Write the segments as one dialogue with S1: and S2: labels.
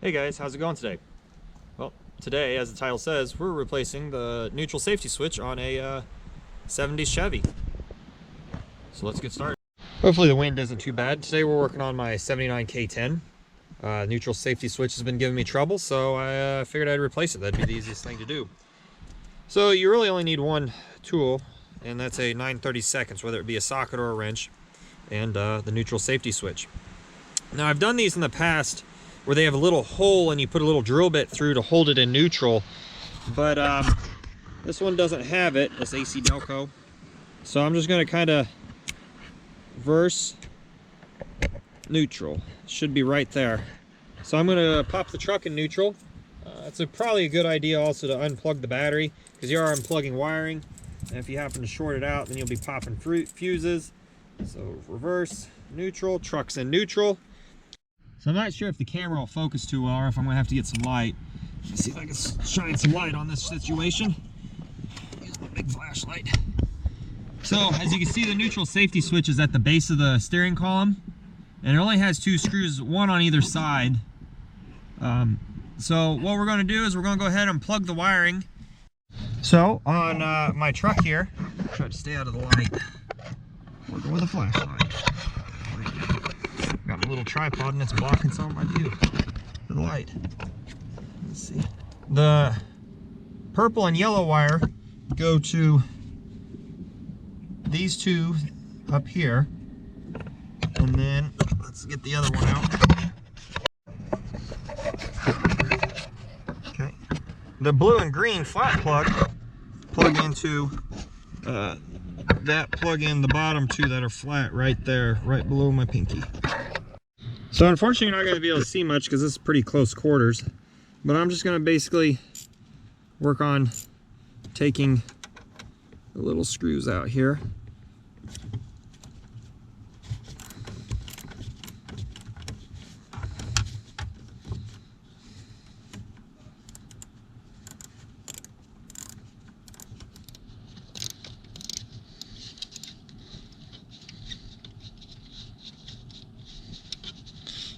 S1: Hey guys, how's it going today? Well, today, as the title says, we're replacing the neutral safety switch on a 70s Chevy. So let's get started. Hopefully the wind isn't too bad. Today we're working on my 79 K10. Neutral safety switch has been giving me trouble, so I figured I'd replace it. That'd be the easiest thing to do. So you really only need one tool, and that's a 9/32, whether it be a socket or a wrench, and the neutral safety switch. Now I've done these in the past where they have a little hole and you put a little drill bit through to hold it in neutral, but this one doesn't have it, this AC Delco. So I'm just going to kind of reverse neutral. Should be right there. So I'm going to pop the truck in neutral. It's probably a good idea also to unplug the battery, because you are unplugging wiring, and if you happen to short it out, then you'll be popping fuses. So reverse, neutral, truck's in neutral. So I'm not sure if the camera will focus too well or if I'm going to have to get some light. Let's see if I can shine some light on this situation. Use my big flashlight. So as you can see, the neutral safety switch is at the base of the steering column, and it only has two screws, one on either side. So what we're going to do is we're going to go ahead and plug the wiring. So on my truck here, try to stay out of the light. Working with a flashlight. Got my little tripod and it's blocking some of my view for the light. Let's see. The purple and yellow wire go to these two up here, and then let's get the other one out. Okay. The blue and green flat plug into that plug in the bottom two that are flat right there, right below my pinky. So unfortunately you're not going to be able to see much because this is pretty close quarters, but I'm just going to basically work on taking the little screws out here.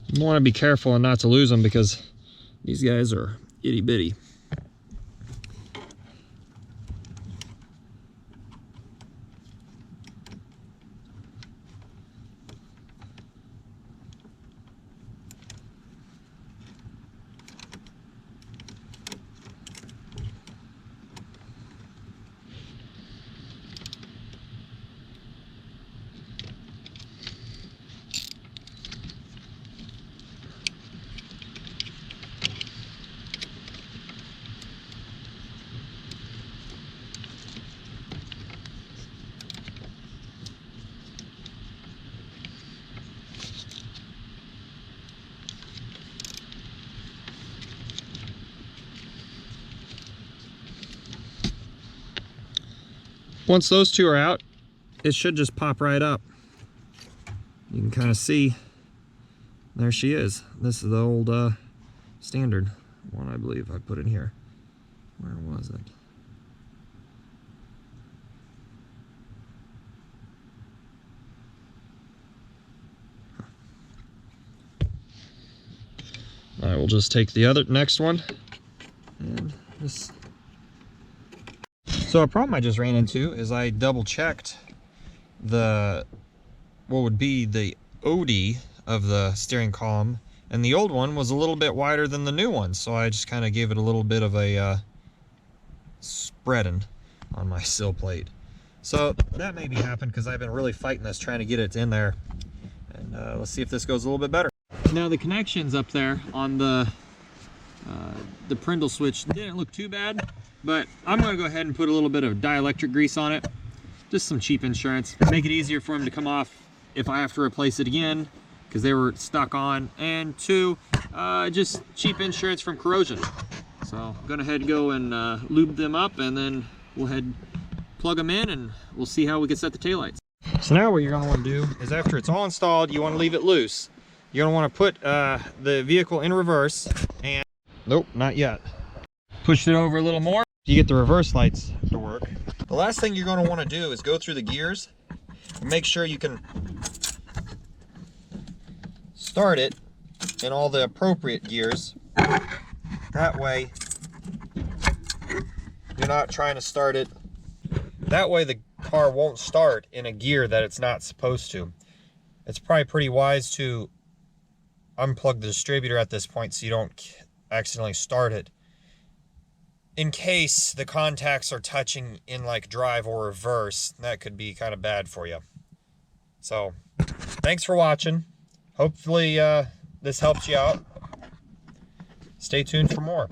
S1: You want to be careful and not to lose them because these guys are itty bitty. Once those two are out, it should just pop right up. You can kind of see, there she is. This is the old standard one, I believe I put in here. Where was it? I will just take the next one and this. So a problem I just ran into is I double checked what would be the OD of the steering column, and the old one was a little bit wider than the new one, so I just kind of gave it a little bit of a spreading on my sill plate. So that may be happening because I've been really fighting this, trying to get it in there, and let's see if this goes a little bit better. Now the connections up there on the PRNDL switch didn't look too bad, but I'm going to go ahead and put a little bit of dielectric grease on it. Just some cheap insurance. Make it easier for them to come off if I have to replace it again, because they were stuck on. And two, just cheap insurance from corrosion. So I'm going to head and go and lube them up, and then we'll head plug them in and we'll see how we can set the taillights. So now what you're going to want to do is, after it's all installed, you want to leave it loose. You're going to want to put the vehicle in reverse, and nope, not yet. Push it over a little more. You get the reverse lights to work. The last thing you're going to want to do is go through the gears and make sure you can start it in all the appropriate gears That way, you're not trying to start it. That way the car won't start in a gear that it's not supposed to. It's probably pretty wise to unplug the distributor at this point so you don't accidentally start it, in case the contacts are touching in like drive or reverse. That could be kind of bad for you. So thanks for watching. Hopefully this helps you out. Stay tuned for more.